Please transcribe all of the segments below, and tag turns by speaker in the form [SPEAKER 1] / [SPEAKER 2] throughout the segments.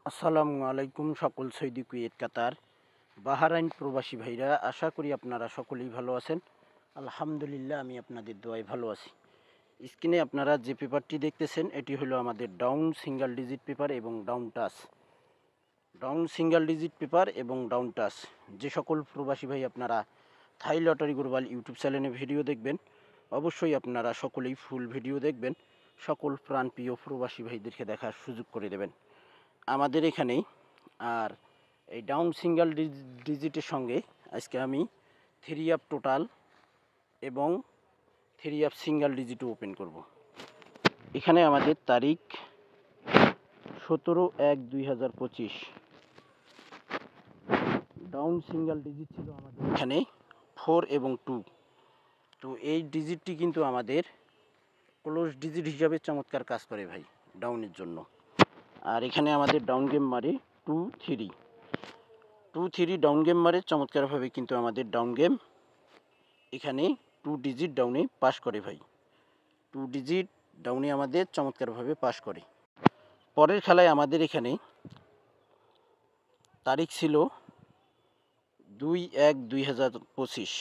[SPEAKER 1] আসসালামু আলাইকুম সকল সৌদি কুয়েত কাতার বাহরাইন প্রবাসী ভাইরা, আশা করি আপনারা সকলেই ভালো আছেন। আলহামদুলিল্লাহ, আমি আপনাদের দোয়ায় ভালো আছি। স্ক্রিনে আপনারা যে পেপারটি দেখতেছেন এটি হলো আমাদের ডাউন সিঙ্গেল ডিজিট পেপার এবং ডাউন টাচ। যে সকল প্রবাসী ভাই আপনারা থাই লটারি গ্লোবাল ইউটিউব চ্যানেলে ভিডিও দেখবেন, অবশ্যই আপনারা সকলেই ফুল ভিডিও দেখবেন। সকল প্রাণপ্রিয় প্রবাসী ভাইদেরকে দেখার সুযোগ করে দেবেন আমাদের এখানেই। আর এই ডাউন সিঙ্গেল ডিজিটের সঙ্গে আজকে আমি 3 আপ টোটাল এবং 3 আপ সিঙ্গেল ডিজিটও ওপেন করব। এখানে আমাদের তারিখ 17/1/2025। ডাউন সিঙ্গেল ডিজিট ছিল আমাদের এখানে 4 এবং 2। তো এই ডিজিটটি কিন্তু আমাদের ক্লোজ ডিজিট হিসাবে চমৎকার কাজ করে ভাই ডাউনের জন্য। আর এখানে আমাদের ডাউন গেম মারে 2-3 ডাউন গেম মারে চমৎকারভাবে, কিন্তু আমাদের ডাউন গেম এখানে 2 ডিজিট ডাউনে পাস করে ভাই। 2 ডিজিট ডাউনে আমাদের চমৎকারভাবে পাস করে। পরের খেলায় আমাদের এখানে তারিখ ছিল 2/1/2025।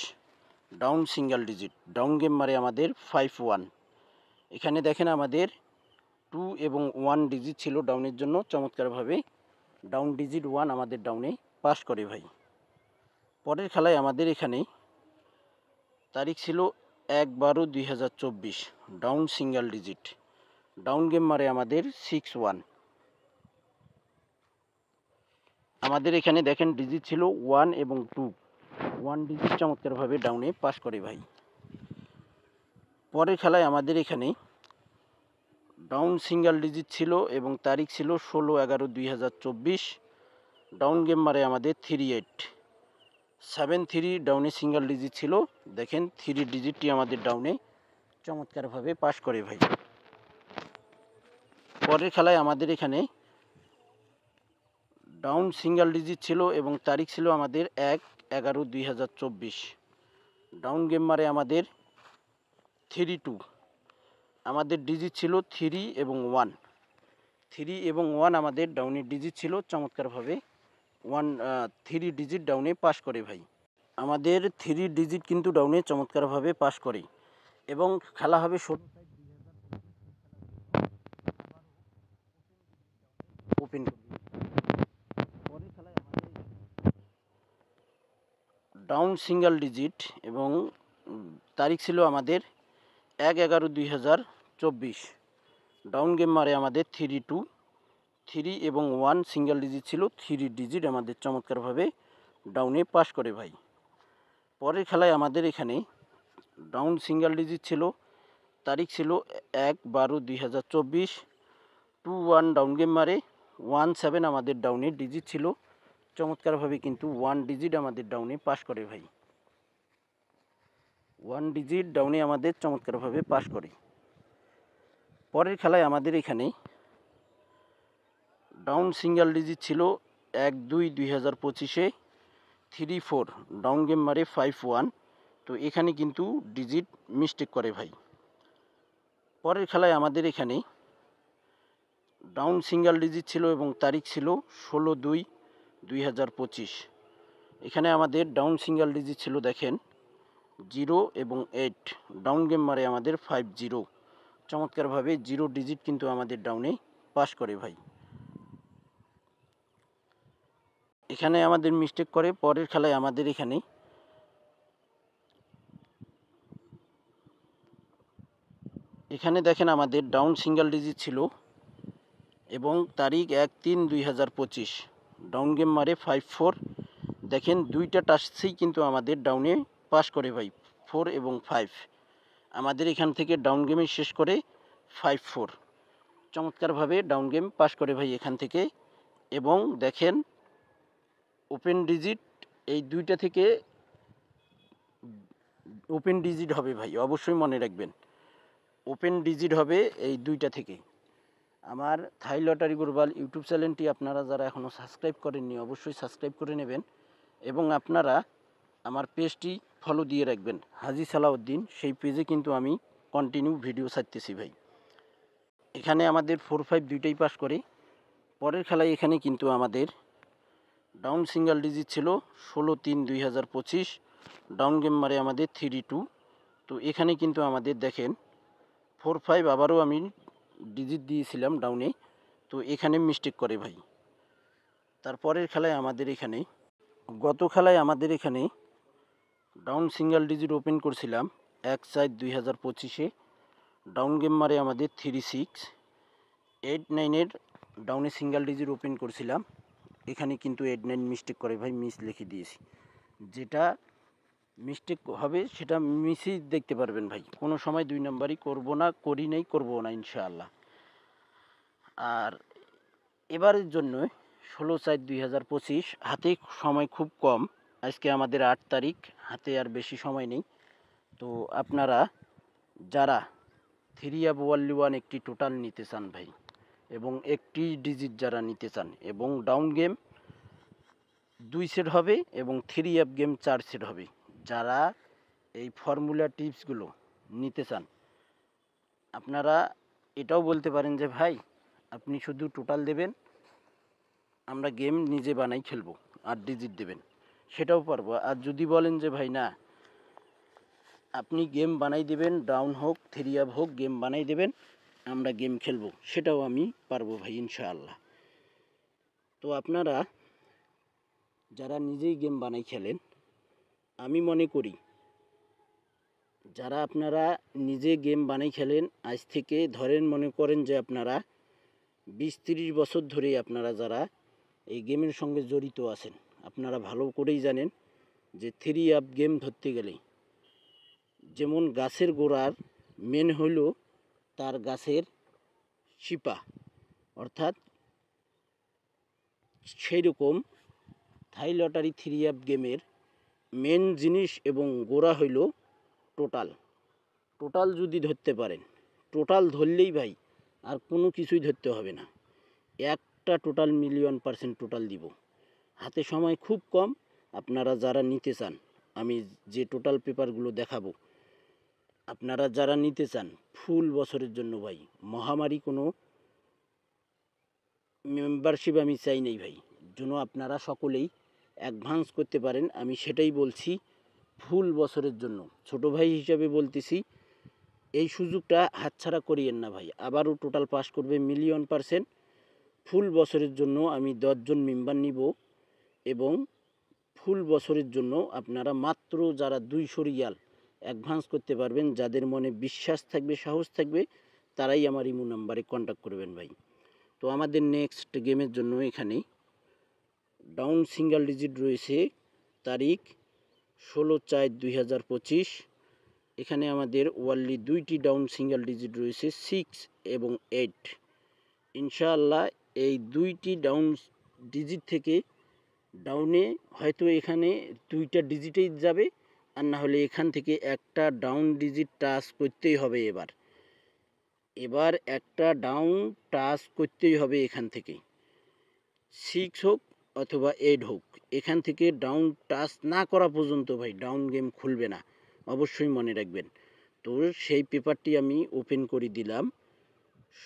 [SPEAKER 1] Down single digit down game মারে আমাদের 5-1। এখানে দেখেন আমাদের 2 এবং 1 ডিজিট ছিল ডাউনের জন্য, চমৎকারভাবে ডাউন ডিজিট 1 আমাদের ডাউনে পাস করে ভাই। পরের খেলায় আমাদের এখানে তারিখ ছিল 1/12/2024। Down single digit down game মারে আমাদের 6-1। আমাদের এখানে দেখেন ডিজিট ছিল 1 এবং 2। 1 ডিজিট চমৎকারভাবে ডাউনে পাস করে ভাই। পরের খেলায় আমাদের এখানে ডাউন সিঙ্গেল ডিজিট ছিল এবং তারিখ ছিল 16/11/2024। ডাউন গেম মারে আমাদের 3-8। 7-3 ডাউনে সিঙ্গেল ডিজিট ছিল, দেখেন 3 ডিজিটটি আমাদের ডাউনে চমৎকারভাবে পাস করে ভাই। পরের খেলায় আমাদের এখানে ডাউন সিঙ্গেল ডিজিট ছিল এবং তারিখ ছিল আমাদের 1/11/2024। ডাউন গেম মারে আমাদের 3-2। আমাদের ডিজিট ছিল 3 এবং 1। 3 এবং 1 আমাদের ডাউনের ডিজিট ছিল, চমৎকারভাবে 3 ডিজিট ডাউনে পাস করে ভাই। আমাদের 3 ডিজিট কিন্তু ডাউনে চমৎকারভাবে পাস করে এবং খেলা হবে ওপেন পরের খেলায় আমাদের ডাউন সিঙ্গেল ডিজিট এবং তারিখ ছিল আমাদের 1/11/2024। ডাউন গেম মারে আমাদের 3-2। 3 এবং 1 সিঙ্গেল ডিজিট ছিল, 3 ডিজিট আমাদের চমৎকারভাবে ডাউনে পাস করে ভাই। পরের খেলায় আমাদের এখানে ডাউন সিঙ্গেল ডিজিট ছিল, তারিখ ছিল 1/12/2024। 2-1 ডাউন গেম মারে 1-7 আমাদের ডাউনের ডিজিট ছিল, চমৎকারভাবে কিন্তু 1 ডিজিট আমাদের ডাউনে পাস করে ভাই। 1 ডিজিট ডাউনে আমাদের চমৎকারভাবে পাস করে। পরের খেলায় আমাদের এখানে ডাউন সিঙ্গেল ডিজিট ছিল 1/2/2025-এ 3-4 ডাউন গেম মারে 5-1। তো এখানে কিন্তু ডিজিট মিস্টেক করে ভাই। পরের খেলায় আমাদের এখানে ডাউন সিঙ্গেল ডিজিট ছিল এবং তারিখ ছিল 16/2/2025। এখানে আমাদের ডাউন সিঙ্গেল ডিজিট ছিল, দেখেন 0 এবং 8। ডাউন গেম মারে আমাদের 5-0। চমৎকারভাবে 0 ডিজিট কিন্তু আমাদের ডাউনে পাস করে ভাই। এখানে আমাদের মিস্টেক করে। পরের খেলায় আমাদের এখানে দেখেন আমাদের ডাউন সিঙ্গেল ডিজিট ছিল এবং তারিখ 1/3/2025। ডাউন গেম মারে 5-4। দেখেন দুইটা টাচেই কিন্তু আমাদের ডাউনে পাস করে ভাই, 4 এবং 5। আমাদের এখান থেকে ডাউন গেমে শেষ করে 5-4, চমৎকারভাবে ডাউন গেম পাস করে ভাই এখান থেকে। এবং দেখেন ওপেন ডিজিট এই দুইটা থেকে ওপেন ডিজিট হবে ভাই, অবশ্যই মনে রাখবেন ওপেন ডিজিট হবে এই দুইটা থেকে। আমার থাই লটারি গ্লোবাল ইউটিউব চ্যানেলটি আপনারা যারা এখনও সাবস্ক্রাইব করেননি অবশ্যই সাবস্ক্রাইব করে নেবেন এবং আপনারা আমার পেজটি ফলো দিয়ে রাখবেন হাজি সালাউদ্দিন। সেই পেজে কিন্তু আমি কন্টিনিউ ভিডিও ছাড়তেছি ভাই। এখানে আমাদের 4-5 দুইটাই পাস করে। পরের খেলায় এখানে কিন্তু আমাদের ডাউন সিঙ্গেল ডিজিট ছিল 16/3/2025, ডাউন গেম মারে আমাদের 3-2। তো এখানে কিন্তু আমাদের দেখেন 4-5 আবারও আমি ডিজিট দিয়েছিলাম ডাউনে, তো এখানে মিস্টেক করে ভাই। তারপরের খেলায় আমাদের এখানে গত খেলায় আমাদের এখানে ডাউন সিঙ্গেল ডিজিট ওপেন করছিলাম 1/4/2025-এ, ডাউন গেম মারে আমাদের 3-6, 8-9-এর ডাউনে সিঙ্গেল ডিজিট ওপেন করছিলাম, এখানে কিন্তু 8-9 মিস্টেক করে ভাই, মিস লিখে দিয়েছি। যেটা মিস্টেক হবে সেটা মিসই দেখতে পারবেন ভাই, কোনো সময় 2 নাম্বারই করবো না, করবো না ইনশাআল্লাহ। আর এবারের জন্য 16/4/2025, হাতে সময় খুব কম, আজকে আমাদের 8 তারিখ, হাতে আর বেশি সময় নেই। তো আপনারা যারা 3-1 একটি টোটাল নিতে চান ভাই, এবং একটি ডিজিট যারা নিতে চান, এবং ডাউন গেম 2 সেট হবে এবং 3 গেম 4 সেট হবে, যারা এই ফর্মুলা টিপসগুলো নিতে চান, আপনারা এটাও বলতে পারেন যে ভাই আপনি শুধু টোটাল দেবেন, আমরা গেম নিজে বানাই খেলবো, আর ডিজিট দেবেন, সেটাও পারবো। আর যদি বলেন যে ভাই না, আপনি গেম বানাই দেবেন, ডাউন হোক 3 হোক, গেম বানাই দেবেন, আমরা গেম খেলবো, সেটাও আমি পারবো ভাই ইনশাআল্লাহ। তো আপনারা যারা নিজেই গেম বানাই খেলেন, আমি মনে করি যারা আপনারা নিজে গেম বানাই খেলেন, আজ থেকে ধরেন মনে করেন যে আপনারা 20-30 বছর ধরে আপনারা যারা এই গেমের সঙ্গে জড়িত আছেন, আপনারা ভালো করেই জানেন যে 3 গেম ধরতে গেলে যেমন গাছের গোড়ার মেন হইল তার গাছের শিপা, অর্থাৎ সেই রকম থাই লটারি 3 গেমের মেন জিনিস এবং গোড়া হইল টোটাল। টোটাল যদি ধরতে পারেন, টোটাল ধরলেই ভাই আর কোনো কিছুই ধরতে হবে না, একটা টোটাল 1,000,000% টোটাল দিব। হাতে সময় খুব কম, আপনারা যারা নিতে চান, আমি যে টোটাল পেপারগুলো দেখাবো, আপনারা যারা নিতে চান ফুল বছরের জন্য ভাই, মহামারী কোনো মেম্বারশিপ আমি চাই নাই ভাই, যেন আপনারা সকলেই অ্যাডভান্স করতে পারেন, আমি সেটাই বলছি। ফুল বছরের জন্য ছোট ভাই হিসাবে বলতেছি, এই সুযোগটা হাতছাড়া করিয়েন না ভাই, আবারও টোটাল পাস করবে 1,000,000%। ফুল বছরের জন্য আমি 10 জন মেম্বার নিব, এবং ফুল বছরের জন্য আপনারা মাত্র যারা 200 রিয়াল অ্যাডভান্স করতে পারবেন, যাদের মনে বিশ্বাস থাকবে, সাহস থাকবে, তারাই আমার ইমো নাম্বারে কন্ট্যাক্ট করবেন ভাই। তো আমাদের নেক্সট গেমের জন্য এখানে ডাউন সিঙ্গেল ডিজিট রয়েছে, তারিখ 16/4/2025। এখানে আমাদের ওয়ানলি 2টি ডাউন সিঙ্গেল ডিজিট রয়েছে, 6 এবং 8। ইনশাআল্লাহ এই 2টি ডাউন ডিজিট থেকে ডাউনে হয়তো এখানে 2টা ডিজিটেই যাবে, আর না হলে এখান থেকে একটা ডাউন ডিজিট টাচ করতেই হবে। এবার একটা ডাউন টাচ করতেই হবে এখান থেকে, 6 হোক অথবা 8 হোক, এখান থেকে ডাউন টাচ না করা পর্যন্ত ভাই ডাউন গেম খুলবে না, অবশ্যই মনে রাখবেন। তো সেই পেপারটি আমি ওপেন করে দিলাম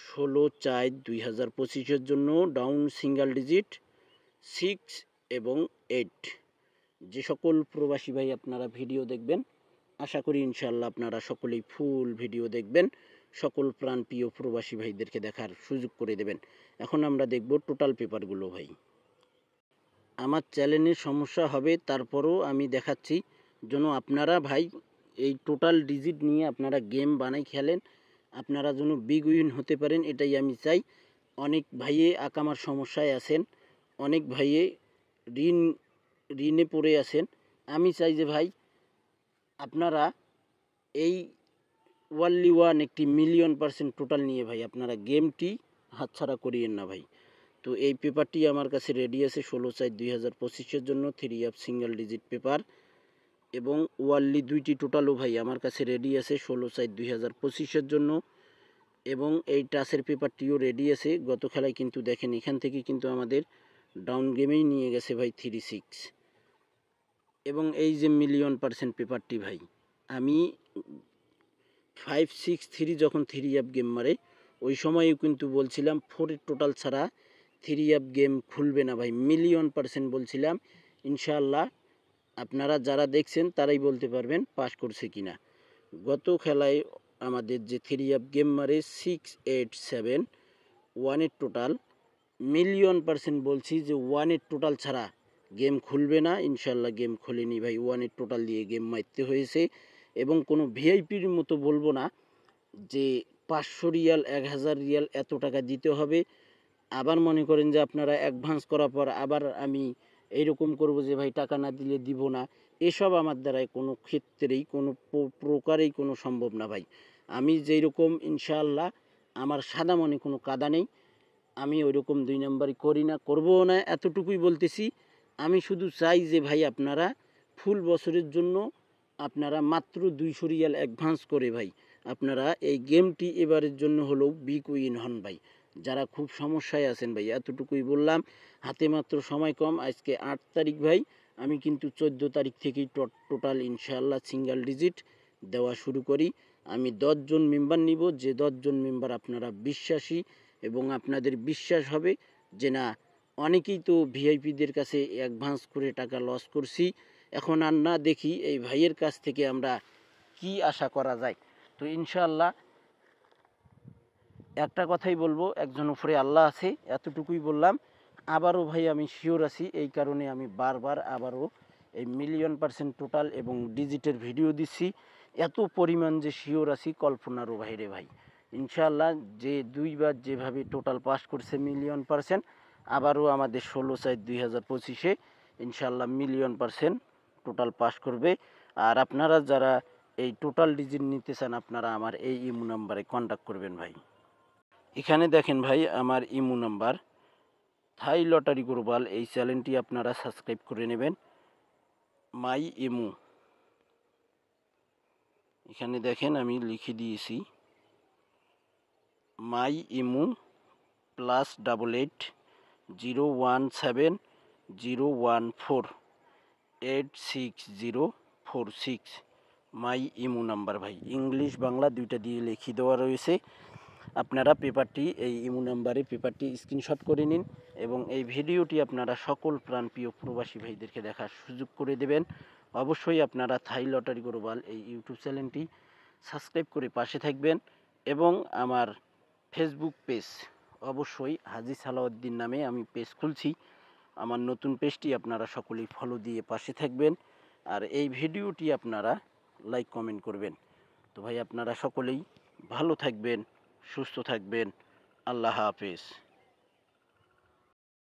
[SPEAKER 1] 16/4/2025-এর জন্য, ডাউন সিঙ্গেল ডিজিট 6 এবং 8। যে সকল প্রবাসী ভাই আপনারা ভিডিও দেখবেন, আশা করি ইনশাআল্লাহ আপনারা সকলেই ফুল ভিডিও দেখবেন, সকল প্রাণপ্রিয় প্রবাসী ভাইদেরকে দেখার সুযোগ করে দেবেন। এখন আমরা দেখব টোটাল পেপারগুলো ভাই। আমার চ্যানেলের সমস্যা হবে, তারপরও আমি দেখাচ্ছি, যেন আপনারা ভাই এই টোটাল ডিজিট নিয়ে আপনারা গেম বানাই খেলেন, আপনারা যেন বিগ উইন হতে পারেন, এটাই আমি চাই। অনেক ভাইয়ে আকামার সমস্যায় আছেন, অনেক ভাইয়ে ঋণে পড়ে আছেন, আমি চাই যে ভাই আপনারা এই ওয়ানলি ওয়ান একটি 1,000,000% টোটাল নিয়ে ভাই আপনারা গেমটি হাতছাড়া করিয়েন না ভাই। তো এই পেপারটি আমার কাছে রেডি আছে 16/4/2025-এর জন্য, 3 সিঙ্গেল ডিজিট পেপার, এবং ওয়ানলি 2টি টোটালও ভাই আমার কাছে রেডি আছে 16/4/2025-এর জন্য, এবং এই টাচের পেপারটিও রেডি আছে। গত খেলায় কিন্তু দেখেন এখান থেকে কিন্তু আমাদের ডাউন গেমেই নিয়ে গেছে ভাই 3-6, এবং এই যে 1,000,000% পেপারটি ভাই, আমি 5-6-3 যখন 3 গেম মারে, ওই সময়ও কিন্তু বলছিলাম 4 টোটাল ছাড়া থ্রি অ্যাপ গেম খুলবে না ভাই, মিলিয়ন% বলছিলাম। ইনশাআল্লাহ আপনারা যারা দেখছেন তারাই বলতে পারবেন পাস করছে কিনা। গত খেলায় আমাদের যে থ্রি অ্যাপ গেম মারে 687 ওয়ানের টোটাল, মিলিয়ন% বলছি যে ওয়ানের টোটাল ছাড়া গেম খুলবে না। ইনশাল্লাহ গেম খোলেনি ভাই, ওয়ানের টোটাল দিয়ে গেম মারতে হয়েছে। এবং কোনো ভিআইপির মতো বলবো না যে 500 রিয়াল 1000 রিয়াল এত টাকা দিতে হবে, আবার মনে করেন যে আপনারা অ্যাডভান্স করার পর আবার আমি এইরকম করব যে ভাই টাকা না দিলে দিব না। এসব আমার দ্বারাই কোনো ক্ষেত্রেই কোনো প্রকারেই কোনো সম্ভব না ভাই। আমি যেই রকম ইনশাআল্লাহ আমার সাদা মনে কোনো কাদা নেই, আমি ওই রকম 2 নাম্বারই করি না, করবও না, এতটুকুই বলতেছি। আমি শুধু চাই যে ভাই আপনারা ফুল বছরের জন্য আপনারা মাত্র 200 রিয়াল অ্যাডভান্স করে ভাই আপনারা এই গেমটি এবারের জন্য হলেও বিগ উইন হন ভাই। যারা খুব সমস্যায় আছেন ভাই, এতটুকুই বললাম। হাতে মাত্র সময় কম, আজকে 8 তারিখ ভাই, আমি কিন্তু 14 তারিখ থেকেই টোটাল ইনশাআল্লাহ সিঙ্গেল ডিজিট দেওয়া শুরু করি। আমি 10 জন মেম্বার নিব, যে 10 জন মেম্বার আপনারা বিশ্বাসী এবং আপনাদের বিশ্বাস হবে যে না, অনেকেই তো ভিআইপিদের কাছে অ্যাডভান্স করে টাকা লস করছি, এখন আর না, দেখি এই ভাইয়ের কাছ থেকে আমরা কি আশা করা যায়। তো ইনশাআল্লাহ একটা কথাই বলবো, একজন উপরে আল্লাহ আছে, এতটুকুই বললাম। আবারও ভাই আমি শিওর আছি, এই কারণে আমি বারবার আবারও এই মিলিয়ন% টোটাল এবং ডিজিটের ভিডিও দিচ্ছি। এত পরিমাণ যে শিওর আছি কল্পনারও বাইরে ভাই। ইনশাআল্লাহ যে দুইবার যেভাবে টোটাল পাস করছে মিলিয়ন%, আবারও আমাদের 16/4/2025 ইনশাআল্লাহ মিলিয়ন% টোটাল পাস করবে। আর আপনারা যারা এই টোটাল ডিজিট নিতে চান আপনারা আমার এই ইমো নাম্বারে কন্ট্যাক্ট করবেন ভাই। এখানে দেখেন ভাই আমার ইমো নাম্বার, থাই লটারি গ্লোবাল, এই চ্যানেলটি আপনারা সাবস্ক্রাইব করে নেবেন। মাই ইমো, এখানে দেখেন আমি লিখে দিয়েছি মাই ইমো +880170148646 মাই ইমো নাম্বার ভাই। ইংলিশ বাংলা দুইটা দিয়ে লিখে দেওয়া রয়েছে। আপনারা পেপারটি এই ইমো নাম্বারে পেপারটি স্ক্রিনশট করে নিন এবং এই ভিডিওটি আপনারা সকল প্রাণপ্রিয় প্রবাসী ভাইদেরকে দেখার সুযোগ করে দেবেন। অবশ্যই আপনারা থাই লটারি গ্লোবাল এই ইউটিউব চ্যানেলটি সাবস্ক্রাইব করে পাশে থাকবেন এবং আমার ফেসবুক পেজ, অবশ্যই হাজী সালাউদ্দিন নামে আমি পেজ খুলছি, আমার নতুন পেজটি আপনারা সকলেই ফলো দিয়ে পাশে থাকবেন। আর এই ভিডিওটি আপনারা লাইক কমেন্ট করবেন। তো ভাই আপনারা সকলেই ভালো থাকবেন, সুস্থ থাকবেন। আল্লাহ হাফেজ।